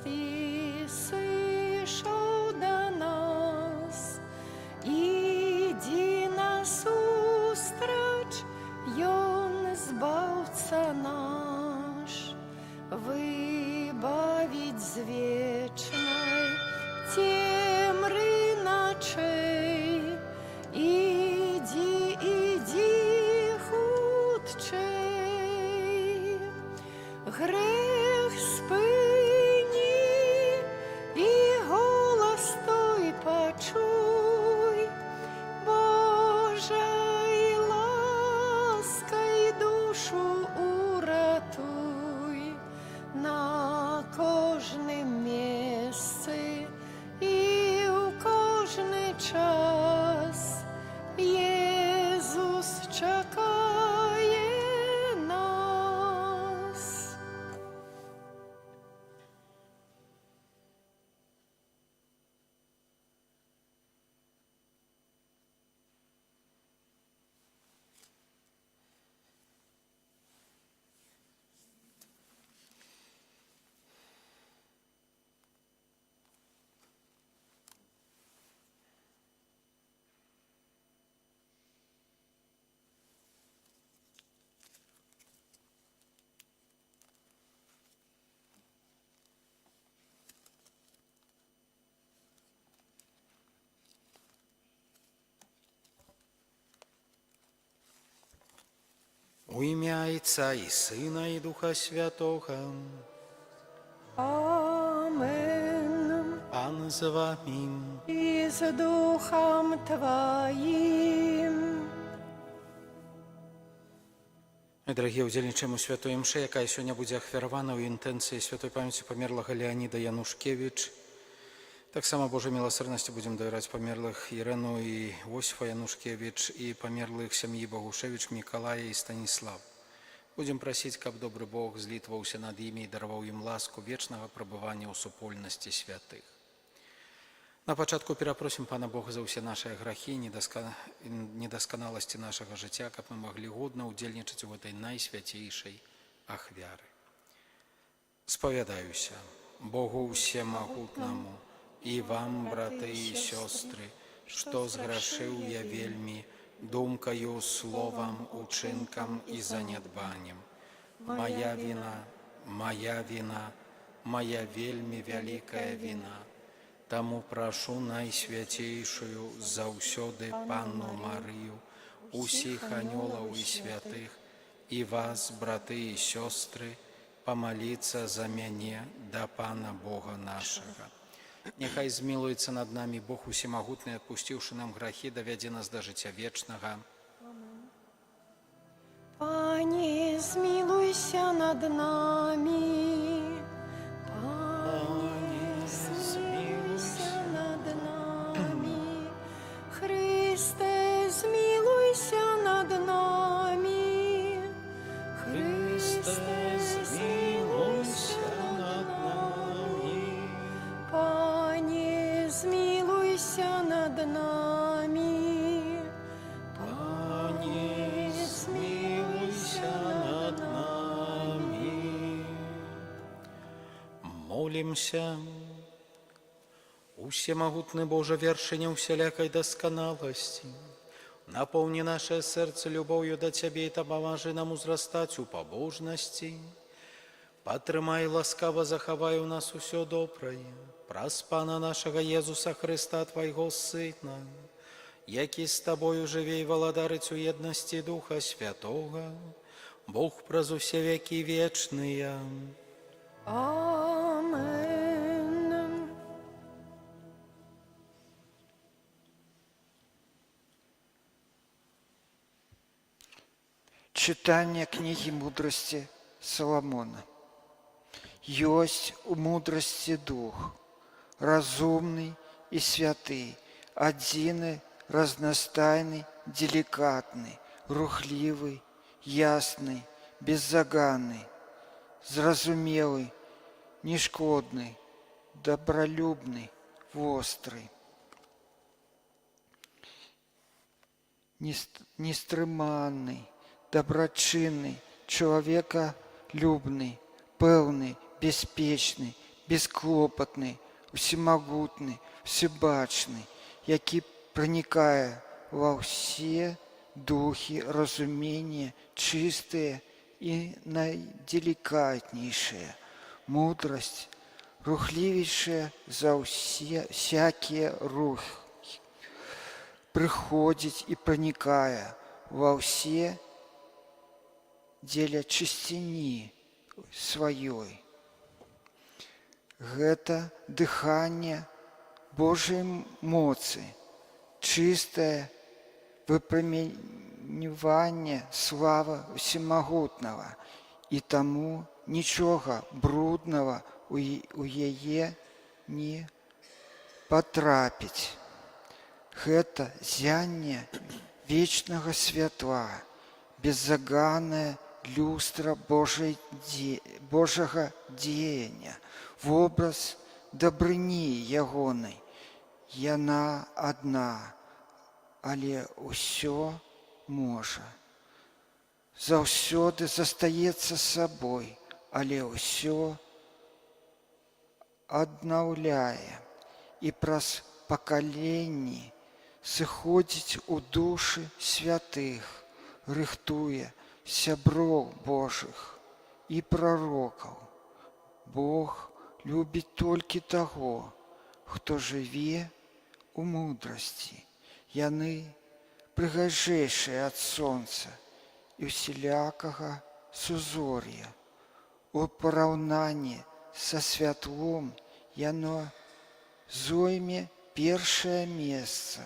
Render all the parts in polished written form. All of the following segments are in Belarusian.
Ти сышоў да нас, ідзі насустрач, Ён збаўца наш, выбавіць з вечнай цемры ночей. Ідзі, ідзі хутчэй, грэх спыні і голас той пачуй, Божай ласкай душу уратуй на кожным месцы і ў кожны час. Jesús чакає нас. У ім'я Отця і Сина, і Духа Святого. Амен. Пан з вами. І з Духом Твоїм. Дорогие, удзельнічаем у святой імшы, якая сёння будзе ахвяравана ў інтэнцыі святой памяці памерлага Леаніда Янушкевіч. Таксама Божай міласэрнасці будзем давяраць памерлых Ірэну і Осіфа Янушкевіч і памерлых сям'і Богушевіч, Мікалая і Станіслав. Будзем прасіць, каб добры Бог злітваўся над імі і дараваў ім ласку вечнага прабывання ў супольнасці святых. На пачатку перапросім Пана Бога за ўсе нашыя грахі, недасканаласці нашага жыцця, каб мы маглі годна ўдзельнічаць у гэтай найсвяцейшай ахвяры. Спавядаюся Богу ўсемагутнаму і вам, браты і сёстры, што зграшыў я вельмі думкаю, словам, учынкам і занядбаннем. Моя віна, моя віна, моя вельмі вялікая віна. Таму прашу найсвяцейшую заўсёды Панну Марыю, усіх анёлаў і святых, і вас, браты і сёстры, памаліцца за мяне да Пана Бога нашага. Няхай змілуецца над намі Бог усемагутны, адпусціўшы нам грахі, давядзе нас да жыцця вечнага. Пане, змілуйся над намі. Пане, змілуйся над намі. Христе, змілуйся над намі. Христе, змілуйся над намі. Пане, змілуйся над намі. Пане, змілуйся над намі. Молімся. Усемагутны Божа, вершыня усялякай дасканаласці, напоўні нашае сэрца любоўю да Цябе і дапамажы нам узрастаць у пабожнасці. Падтрымай, ласкава захавай у нас усё добрае, праз Пана нашага Езуса Хрыста, Твайго Сына, які з Табою жыве і валадарыць у еднасці Духа Святога, Бог праз усе векі вечныя. Амен. Читание книги мудрости Соломона. Есть у мудрости дух, разумный и святый, одиный, разностайный, деликатный, рухливый, ясный, беззаганный, зразумелый, нешкодный, добролюбный, вострый, нестрыманный, доброчинный, человеколюбный, певный, беспечный, бесклопотны, усімагутны, всебачны, які пранікае ва ўсе духі разумення чыстыя і найделікатнейшая, мудрасць, рухлівейшая за всякія рухі, прыходзіць і пранікае ва ўсе дзеля чысціні сваёй. Гэта дыханне Божай моцы, чыстае выпраменьванне славы усімагутнага, і таму нічога бруднага у яе не патрапіць. Гэта зянне вечнага святла, беззаганнае люстра Божага дзеяння, вобраз дабрыні ягонай. Яна адна, але ўсё можа. Заўсёды застаецца сабой, але ўсё аднаўляе і праз пакаленні сыходзіць у душы святых, рыхтуе сяброў Божых і прарокаў. Бог любіць толькі таго, хто жыве у мудрасці. Яны прыгажэйшыя ад сонца і усялякага сузор'я. У параўнанні са святлом яно зойме першае месца,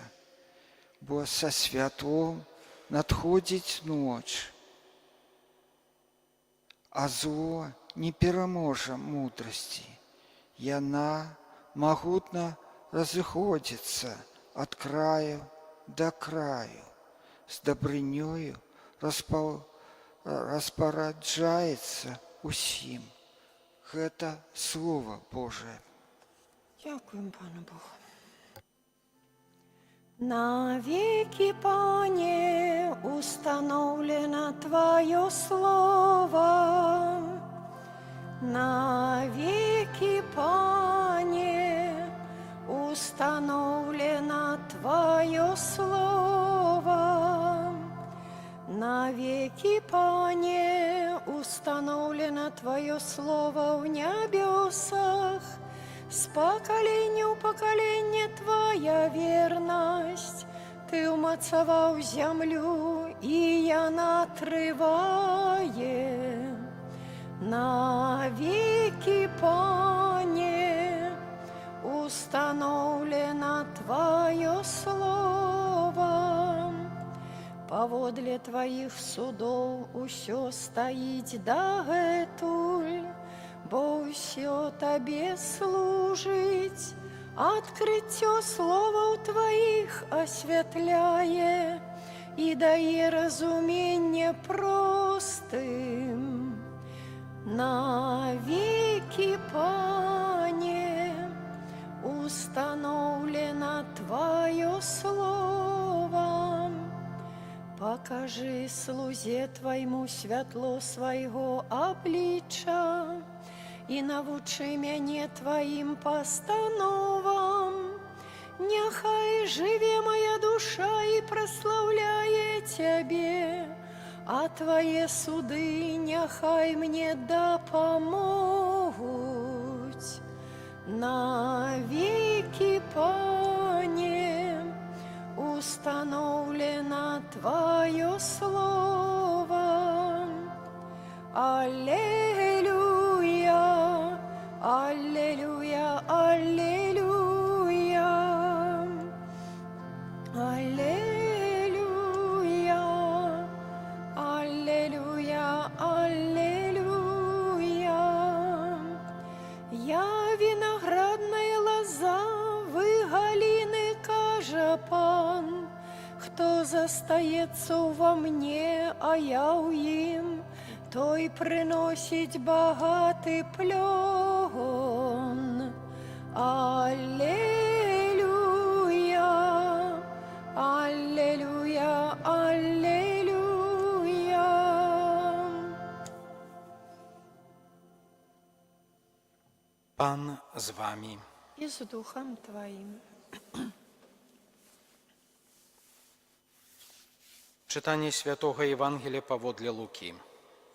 бо са святлом надходзіць ноч, а зло не пераможа мудрасці. Яна магутна разыходзіцца ад краю да краю, з дабрынёю распараджаецца усім. Гэта Слово Божие. Дякуємо, Пане Богу. Навеки, Пане, установлено Твое Слово. Навеки, Пане, установлено Твое Слово. Навеки, Пане, установлено Твое Слово в небесах. С поколения в поколение Твоя верность. Ты умацовал землю, и она отрывает. Навеки, Пане, установлено Твое Слово. Поводле Твоих судов усё стоит дагэтуль, бо ўсё Табе служить. Открыццё словаў Твоих осветляе и дае разумение простым. Навеки, Пане, установлено Твое Слово. Покажи слузе Твоему святло Свайго обличчя и навучи мяне Твоим постановам. Няхай живе моя душа и прославляе Тебе, а Твои суды няхай мне допомогут. Навеки, Пане, установлено Твое Слово. Аллилуйя, аллилуйя, аллилуйя, аллилуйя, аллилуйя, аллилуйя. Я виноградная лоза, вы галины, каже Пан. Кто застається во мне, а я у їм, той приносить багатий плон. Аллилуйя, аллилуйя, аллилуйя. Pan z wami. и с Духом Твоим. Czytanie Świętego Ewangelii powodle Luki.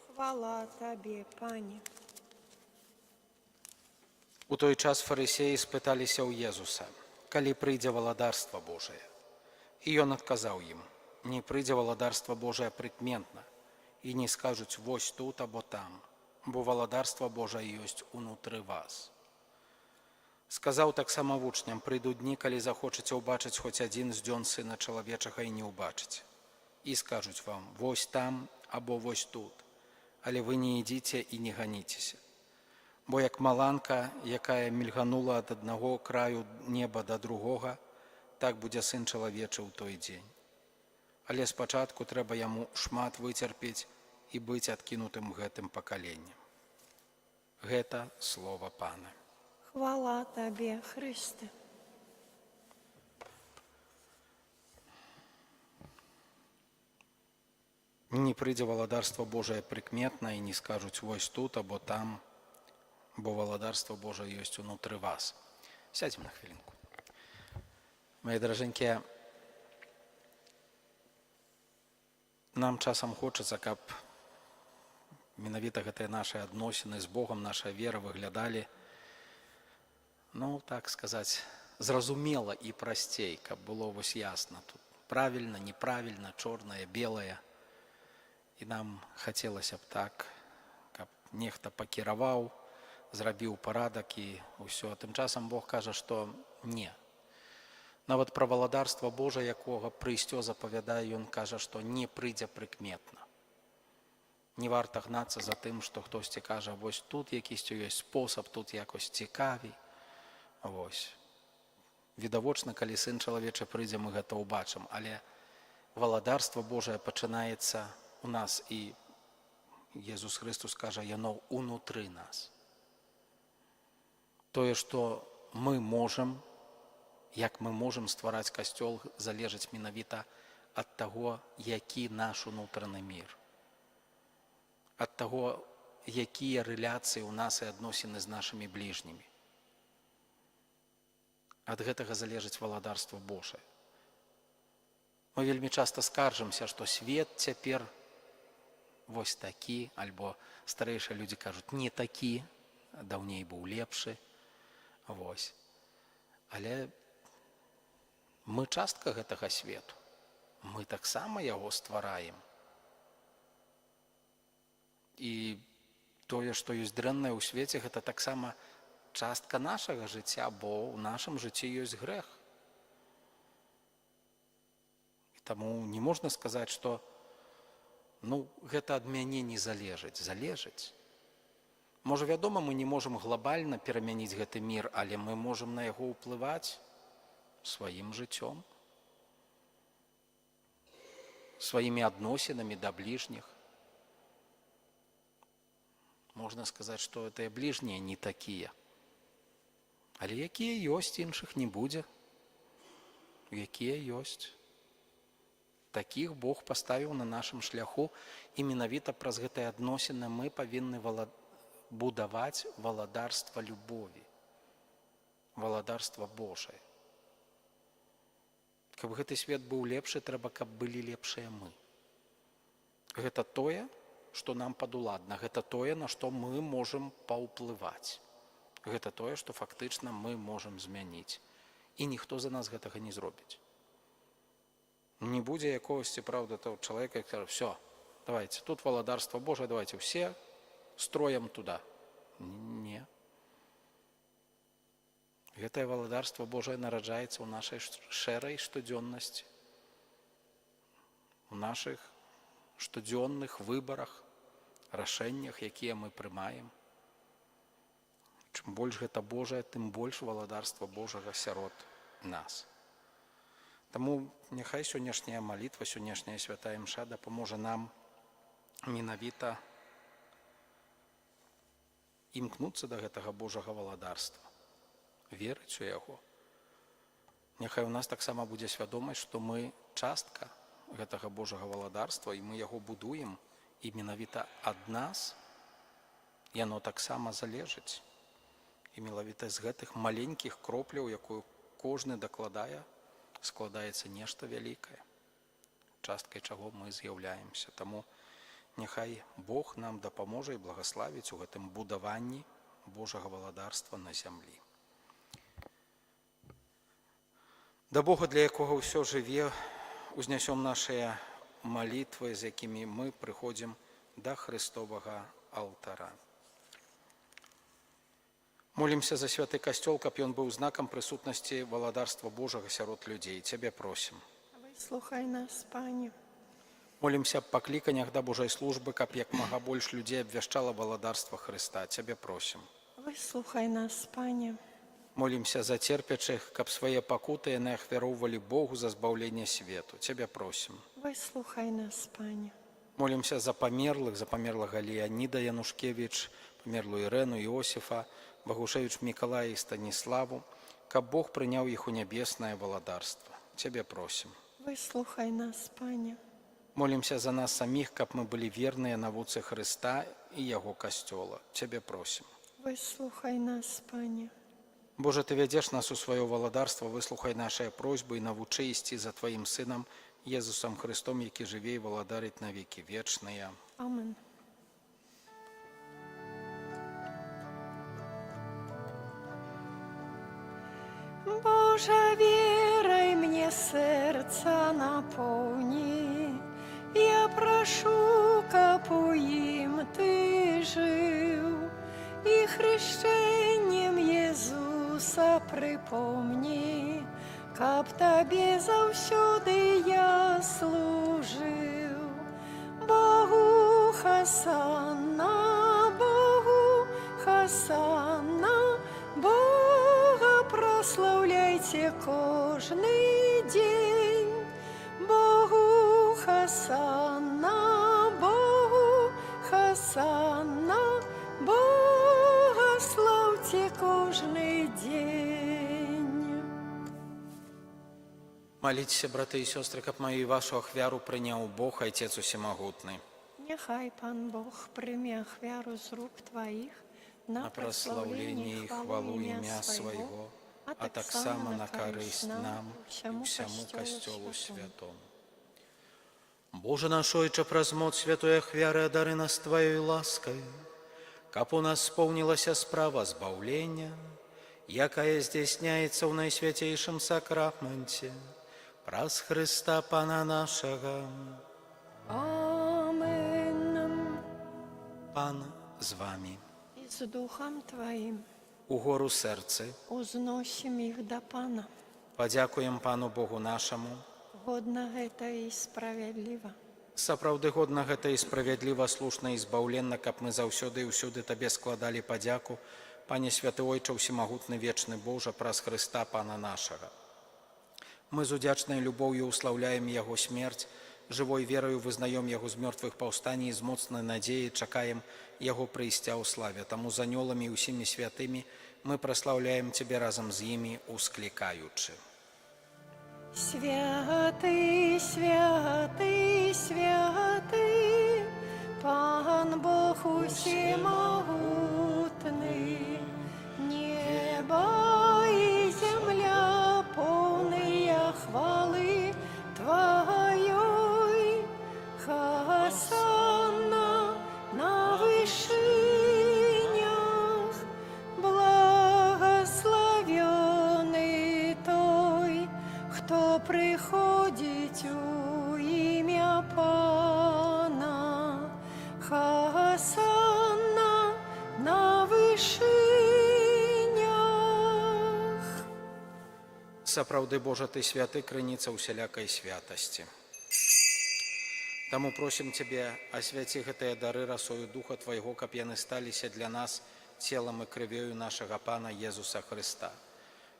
Хвала Тебе, Пане. У той час фарысеі спыталіся ў Езуса, калі прыйдзе валадарства Божае. І ён адказаў ім: не прыйдзе валадарства Божае прыкметна, і не скажуць вось тут або там, бо валадарства Божае ёсць унутры вас. Сказаў таксама вучням: прыйдуць дні, калі захочаце ўбачыць хоць адзін з дзён Сына Чалавечага і не ўбачыце. І скажуць вам: вось там або вось тут, але вы не ідзіце і не ганіцеся. Бо як маланка, якая мільганула ад аднаго краю неба да другога, так будзе Сын Чалавечы ў той дзень. Але спачатку трэба яму шмат выцерпець і быць адкінутым гэтым пакаленнем. Гэта слова Пана. Хвала Тебе, Христе. Не прыйдзе валадарства Божае прыкметна і не скажуць вось тут або там, бо валадарства Божае ёсць унутры вас. Сядзем на хвілінку. Мае даражэнькія, нам часам хочацца, каб менавіта гэтыя нашы адносіны з Богам, наша вера выглядалі, так сказаць, зразумела і прасцей, каб было вось ясна тут. Правільна, неправільна, чорнае, белае. І нам хацелася б так, каб нехта пакіраваў, зрабіў парадак і ўсё. Тым часам Бог кажа, што не. Нават пра валадарства Божа, якога прыйсцё запавядае, ён кажа, што не прыйдзе прыкметна. Не варта гнацца за тым, што хтосьці кажа, вось тут якісьці ёсць спосаб, тут якось цікавей. Вось. Відавочна, калі Сын Чалавечы прыйдзе, мы гэта ўбачым, але валадарства Божае пачынаецца у нас, і Езус Христос кажа, яно унутры нас. Тое, што мы можам, як мы можам ствараць касцёл, залежыць менавіта ад таго, які наш унутраны мір. Ад таго, якія рэляцыі ў нас і адносіны з нашымі бліжнімі. Ад гэтага залежыць валадарства Божае. Мы вельмі часта скаржымся, што свет цяпер вось такі, альбо старэйшыя людзі кажуць, не такі, даўней быў лепшы. Вось. Але мы частка гэтага свету. Мы таксама яго ствараем. І тое, што ёсць дрэннае ў свеце, гэта таксама частка нашага жыцця, бо ў нашым жыцці ёсць грэх. І таму не можна сказаць, што гэта ад мяне не залежыць. Залежыць. Можа, вядома, мы не можам глобальна перамяніць гэты мір, але мы можам на яго ўплываць сваім жыццём, сваімі адносінамі да бліжніх. Можна сказаць, што гэтыя бліжнія не такія. Але якія ёсць, іншых не будзе. Якія ёсць. Такіх Бог паставіў на нашым шляху, і менавіта праз гэтыя адносіны мы павінны будаваць валадарства любові, валадарства Божае. Каб гэты свет быў лепшы, трэба, каб былі лепшыя мы. Гэта тое, што нам падуладна, гэта тое, на што мы можам паўплываць. Гэта тое, што фактычна мы можам змяніць. І ніхто за нас гэтага не зробіць. Не будзе якогосьці, правда, того чалавека, які кажа, все, давайте, тут валадарство Божие, давайте все строем туда. Не. Гэтае валадарство Божие нараджаецца ў нашай шэрай штодзённасці, у нашых штодзённых выбарах, рашэннях, якія мы прымаем. Чым больш гэта Божае, тым больш валадарства Божага сярод нас. Таму няхай сённяшняя малітва, сённяшняя святая імша дапаможа нам менавіта імкнуцца да гэтага Божага валадарства, верыць у яго. Няхай у нас таксама будзе свядомасць, што мы частка гэтага Божага валадарства, і мы яго будуем, і менавіта ад нас яно таксама залежыць. І менавіта з гэтых маленькіх кропляў, якую кожны дакладае, складаецца нешта вялікае, часткай чаго мы з'яўляемся. Таму няхай Бог нам дапаможа і благаславіць у гэтым будаванні Божага валадарства на зямлі. Да Бога, для якога ўсё жыве, узнясём нашыя малітвы, з якімі мы прыходзім да Христовага алтара. Молімся за святы касцёл, каб ён быў знакам прысутнасці валадарства Божага сярод людзей. Цябе просім. Выслухай нас, Пане. Молімся аб пакліканнях да Божай службы, каб як мага больш людзей абвяшчала валадарства Хрыста. Цябе просім. Выслухай нас, Пане. Молімся за церпячых, каб свае пакуты яны ахвяроўвалі Богу за збаўленне свету. Цябе просім. Выслухай нас, Пане. Молімся за памерлага Леаніда Янушкевіч, памерлую Ірэну, Іосіфа, Багушевіч Мікалая і Станіславу, каб Бог прыняў іх у нябеснае валадарства. Цябе просім. Выслухай нас, Пане. Молімся за нас саміх, каб мы былі верныя навуцы Хрыста і Яго касцёла. Цябе просім. Выслухай нас, Пане. Божа, Ты вядзеш нас у сваё валадарства, выслухай нашыя просьбы і навучы ісці за Тваім Сынам, Езусам Христом, які жыве і валадарыць на векі вечныя. Амен. Божа, верой мне сердца наполни, я прошу, каб у ім Ты жив, и хрещением Иисуса припомни, каб Табе заўсёды я служил. Богу хасана, Богу хасана, Бога прославляйте кожный день. Богу хасана, Богу хасана, Бога славьте кожный день. Маліцеся, браты і сёстры, каб маю і вашу ахвяру прыняў Бог, Айцец Усемагутны. Нехай Пан Бог прыме ахвяру з рук Твоих На праслаўленне і хвалу імя свайго, а таксама на карысць нам і ўсяму касцёлу святому. Боже наш Ойче, праз моц святой ахвяры адары нас Тваёй ласкай, каб у нас споўнілася справа збаўлення, якая здзяйсняецца ў найсвяцейшым сакраменце, праз Хрыста Пана нашага. Амен. Пан з вамі. И с Духом Твоим Угору сэрцы узносим их до Пана. падзякуем Пану Богу нашаму. Годно это и справедливо. Сапраўды годна гэта і справядліва, слушна і збаўленна, каб мы заўсёды і ўсюды Табе складалі падзяку, Пане святы Ойче, усемагутны вечны Божа, праз Хрыста Пана нашага. Мы з удзячнай любоўю услаўляем Яго смерць, жывой верою вызнаем Яго з мёртвых паўстаний і з моцнай надзеяй чакаем Яго прыйсця ў славе. Таму з анёламі і ўсімі святымі мы праслаўляем Цябе разам з імі, усклікаючы. Святый, святый, святый, Пан Бог усемогутный, небо и земля полные хвалы Твоей. Хосанна на вышинях, благословенный той, кто приходит у имя Пана. Хосанна на вышинях. Сапраўды, Божа, Ты святы, крыніца усялякай святасці. Таму просім Цябе, асвяці гэтыя дары расою Духа Твайго, каб яны сталіся для нас целам і крывёю нашага Пана Езуса Хрыста.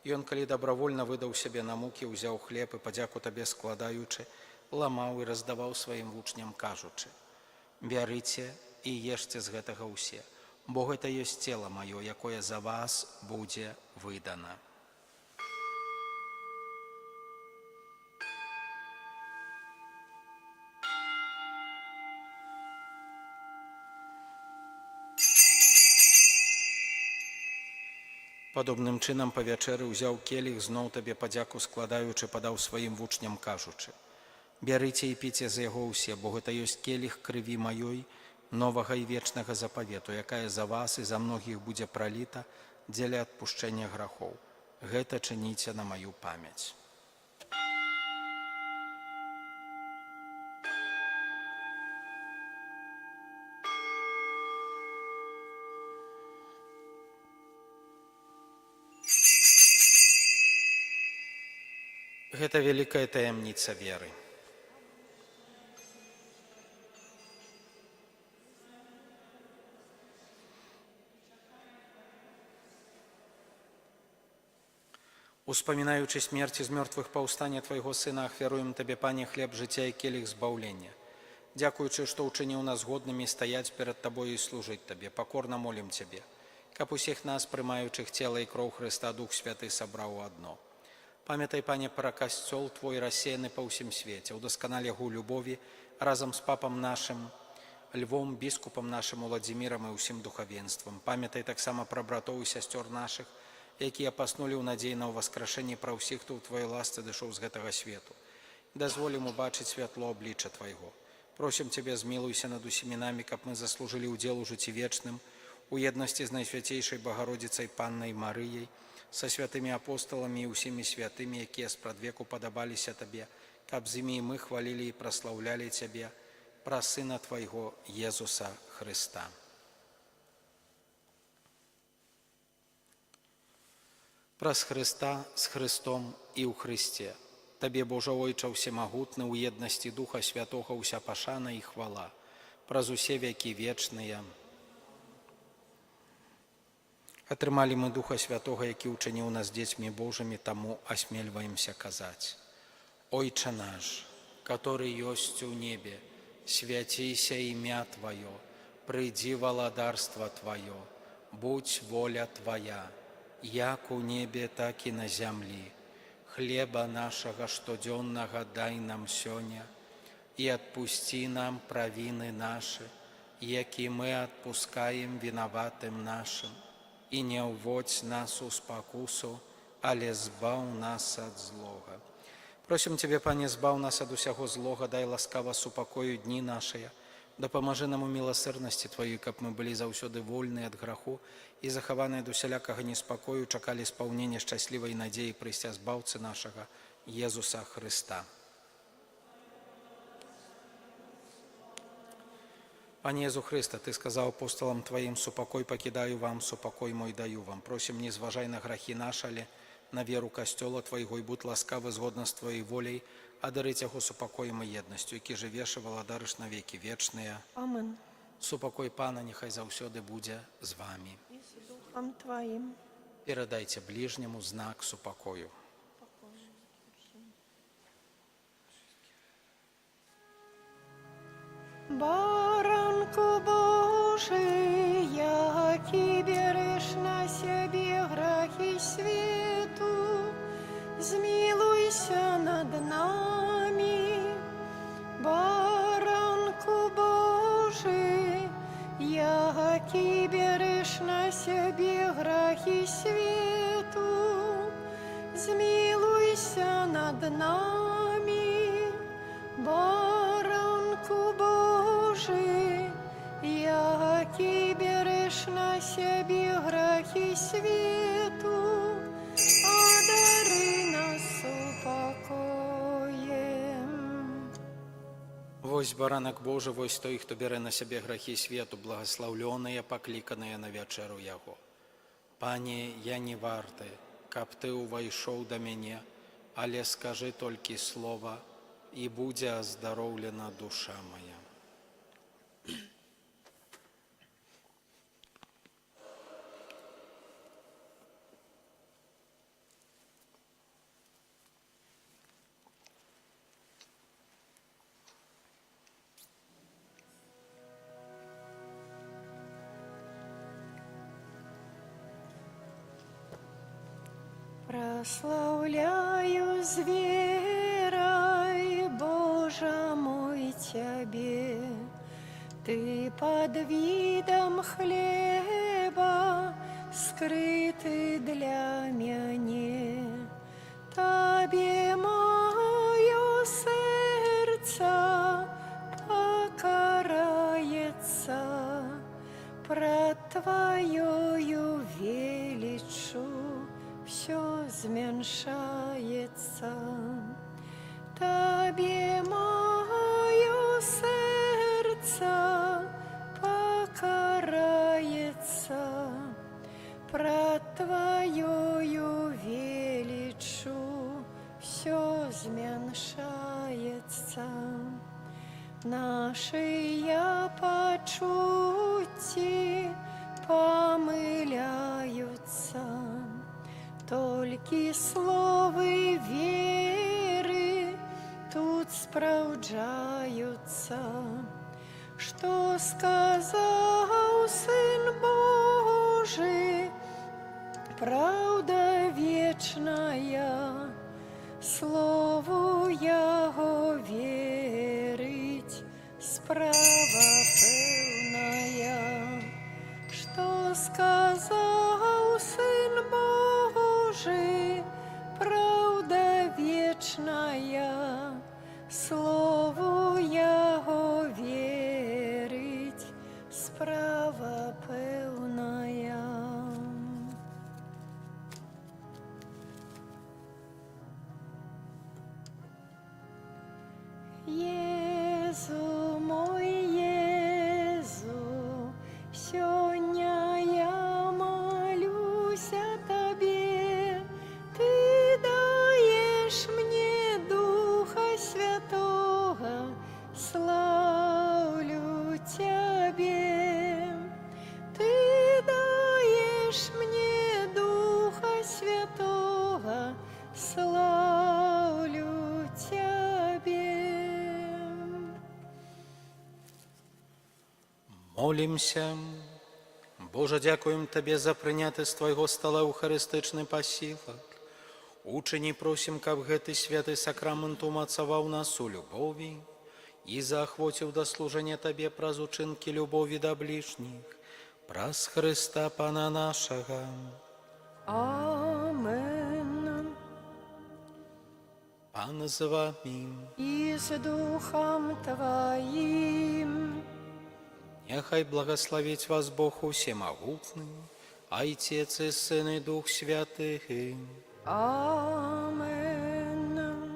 Ён, калі добравольна выдаў сябе на мукі, узяў хлеб і падзяку Табе складаючы, ламаў і раздаваў сваім вучням, кажучы: «Бярыце і ешце з гэтага ўсе, бо гэта ёсць цела маё, якое за вас будзе выдана». Падобным чынам па вячэры ўзяў келіх, зноў табе падзяку складаючы, падаў сваім вучням, кажучы: «Бярыце і піце з яго ўсе, бо гэта ёсць келіх крыві маёй, новага і вечнага запавету, якая за вас і за многіх будзе праліта дзеля адпушчэння грахоў. Гэта чыніце на маю памяць». Гэта вялікая таямніца веры. Успамінаючы смерць з мёртвых паўстання Твайго Сына, ахвяруем Табе, Пане, хлеб жыцця і келіх збаўлення. Дзякуючы, што ўчыніў нас годнымі стаяць перад Табою і служыць Табе, пакорна молім Цябе, каб усіх нас, прымаючых цела і кроў Хрыста, Дух Святы сабраў у адно. Памятай, Пане, пра касцёл Твой, рассеяны па ўсім свеце, удасканалі яго ў любові разам з папам нашым Львом, біскупам нашым Уладзімірам і ўсім духавенствам. Памятай таксама пра братоў і сясцёр нашых, якія паснулі ў надзеі на ўваскрашэнне, пра ўсіх, хто ў Твоей ласцы дышоў з гэтага свету. Дазволім убачыць святло аблічча Твайго. Просім Цябе, змілуйся над усімі намі, каб мы заслужылі ўдзел у жыцці вечным, у еднасці з Найсвяцейшай Багародзіцай Паннай Марыяй, са святымі апостоламі і ўсімі святымі, якія спрадвеку падабаліся Табе, каб з імі і мы хвалілі і праслаўлялі Цябе, праз Сына Твайго Езуса Хрыста. Праз Хрыста, з Хрыстом і ў Хрысце. Табе, Божа Ойча ўсемагутны, у еднасці Духа Святога ўся пашана і хвала, праз усе векі вечныя. Атрымалі мы Духа Святога, які ўчыніў нас дзецьмі Божымі, таму асмельваемся казаць: Ойча наш, который ёсць у небе, свяційся імя Тваё, прыйдзі валадарства Тваё, будь воля Твая, як у небе, так і на зямлі. Хлеба нашага штодзённага дай нам сёння, і адпусці нам правіны нашы, які мы адпускаем вінаватым нашым, і не ўводзь нас у спакусу, але збаў нас ад злога. Просім Цябе, Пане, збаў нас ад усяго злога, дай ласкава супакою дні нашыя, дапамажы нам у міласэрнасці Тваёй, каб мы былі заўсёды вольныя ад граху і захаваныя ад усялякага неспакою, чакалі спаўнення шчаслівай надзеі прыйсця збаўцы нашага Езуса Хрыста. Пане Езу Хрыста, Ты сказаў апостолам Тваім: «Супакой пакідаю вам, супакой мой даю вам». Просім, не зважай на грахі нашы, але на веру касцёла Твайго, і будь ласкавы згодна з Твоей воляй адарыць яго супакоем і еднасцю, які жывеш і валадарыш на векі вечныя. Амен. Супакой Пана няхай заўсёды будзе з вамі. І з Духом Твоим. Перадайце бліжняму знак супакою. Баранку Божий, які береш на себе грахи свету, змилуйся над нами. Баранку Божий, які береш на себе грахи свету, змилуйся над нами. Баранку Божий, які береш на себе грахи свету, одари нас упокоем. Вось баранак Божы, вось той, хто бярэ на сябе грахі свету, благаслаўлёныя, пакліканыя на вячэру яго. Пане, я не варты, каб Ты ўвайшоў да мяне, але скажы толькі слова, і будзе аздароўлена душа моя. Прославляю с верой, Боже мой, Тебе. Ты под видом хлеба скрыты для мяне. Табе маё сэрца покараецца, пред Твоею величу все зменшается. Табе маё сэрца покараецца, пред Твоею величу все зменшается. Нашыя пачуцці помыляются, толькі словы веры тут спраўджаюцца. Што сказаў Сын Божий, правда вечная, слову Яго верить справа пэўная. Што сказаў Сын Божий, правда вечная, слову Яго верить справа пэўная. Езу, мой Езу, сёння я молюся Табе, Ты даешь мне Духа Святого, славлю Тебе. Ты даешь мне Духа Святого, славлю Тебе. Молимся. Боже, дякуем Тебе за прыняты з Твайго стола эўхарыстычны пасілак. Учыні просім, каб гэты святы сакрамент умацаваў нас у любові і заахвоціў да служання Табе праз учынкі любові да бліжніх, праз Хрыста Пана нашага. Амен. Пан з вамі. И с Духом Твоим. Няхай благословить вас Бог усемогутный, Отец и Сын и Дух Святый. Амен.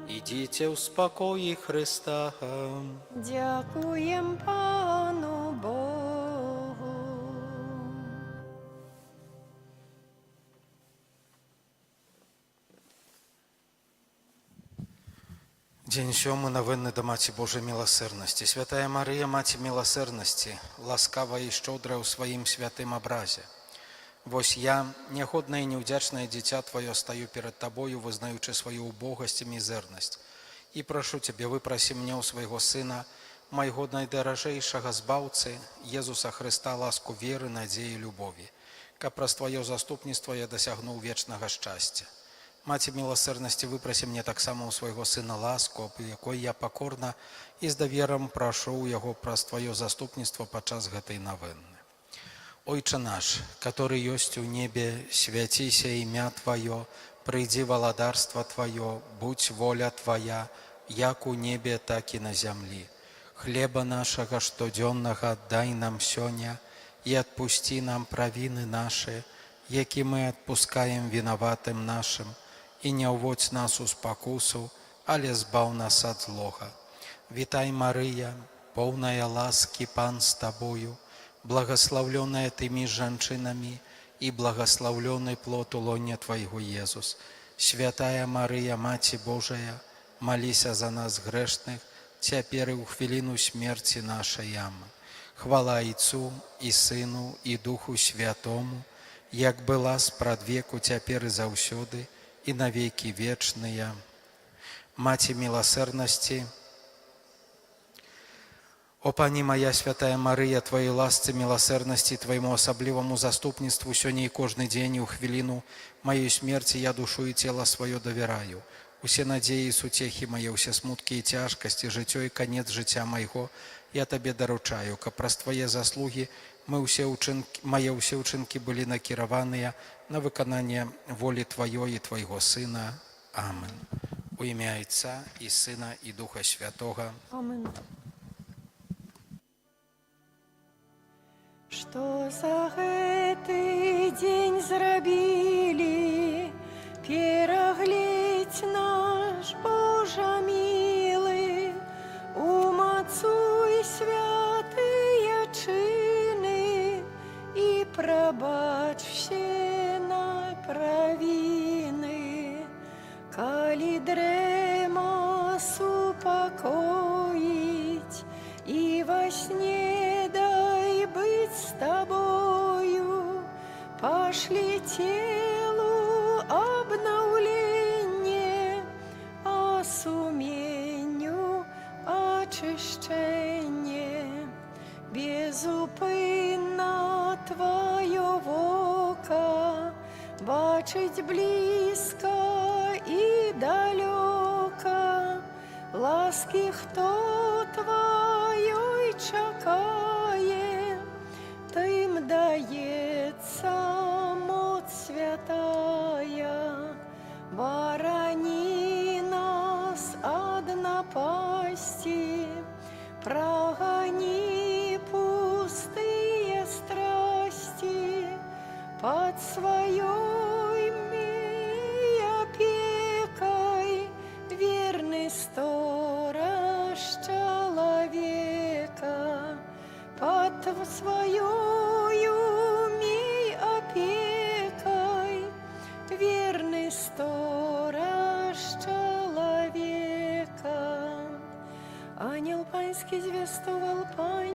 Идите в спокое Христа. Дякуем Пану Богу. День сёмы новинны до Маці Божої милосердності. Святая Марія, Маці милосердності, ласкава і щодра у своїм святим образі. Вось я, нягодне і неудячне дитя Твоє, стою перед Тобою, визнаючи свою убогость і мізерність. І прошу Тебе, випроси мне у своего Сына, моего найдорожейшего збавцы, Єзуса Христа, ласку веры, надеи и любови, каб праз Твое заступництво я досягнув вечного щастя. Маці милосердності, випроси мне так само у своего Сына ласку, об якой я покорно і з довіром прошу у Його праз Твое заступництво подчас гэтай новинны. Ойче наш, который есть у небе, святися имя Твое, приди владарство Твое, будь воля Твоя, як у небе, так и на земли. Хлеба нашего штоденного дай нам сёння, и отпусти нам провины наши, яки мы отпускаем виноватым нашим, и не уводь нас у спокусу, але збав нас от злога. Витай, Мария, полная ласки, Пан с Тобою, благословленная Ты между женщинами, и благословленный плод улоня Твоего, Иисус. Святая Мария, Маті Божия, молися за нас грешных, теперь и у хвилину смерти нашей. Аминь. Хвала Отцу и Сыну и Духу Святому, як была спрад веку, теперь и заўсёды, и на веки вечные. Маті милосердности, о Пані моя, святая Мария, Твоей ласце, милосердности, Твоему особливому заступництву сёння и кожный день, и у хвилину моей смерти я душу и тело свое доверяю. Усе надеи и сутехи мои, усе смутки и тяжкости, житё и конец життя моего я Тебе доручаю, ка праз Твои заслуги мае ўсе ўчынкі былі накіраваныя на выкананне волі Тваёй і Твайго Сына. Амен. У імя Отца і Сына і Духа Святога. Амин. Што за гэты дзень зрабілі, перагледзь наш Божа мілы, умацуй святыя чыны і прабач все на правіны. Калі дрема супакоіць і во сне дай быць з табою, пашлі телу обнаўленне, а суменню очышчэнне. Безупынна твоё вока бачыць блізка і далёка, ласкі хто твоёй чакае, тым даецца моц святая. Барані нас ад напасці, прагані пустыя страсці, пад сваёй опекой верны сторож чалавека. Пад сваёю опекой верны сторож чалавека. Ангел панський звестувал пань.